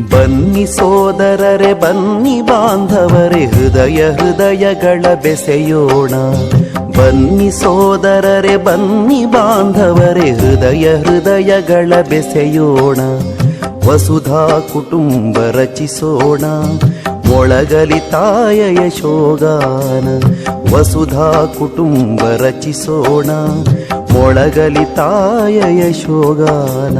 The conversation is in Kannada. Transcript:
ಬನ್ನಿ ಸೋದರರೆ ಬನ್ನಿ ಬಾಂಧವರೇ ಹೃದಯ ಹೃದಯಗಳ ಬೆಸೆಯೋಣ. ಬನ್ನಿ ಸೋದರರೆ ಬನ್ನಿ ಬಾಂಧವರೇ ಹೃದಯ ಹೃದಯಗಳ ಬೆಸೆಯೋಣ. ವಸುಧಾ ಕುಟುಂಬ ರಚಿಸೋಣ ಮೊಳಗಲಿ ತಾಯ ಯಶೋಗಾನ. ವಸುಧಾ ಕುಟುಂಬ ರಚಿಸೋಣ ಮೊಳಗಲಿ ತಾಯ ಯಶೋಗಾನ.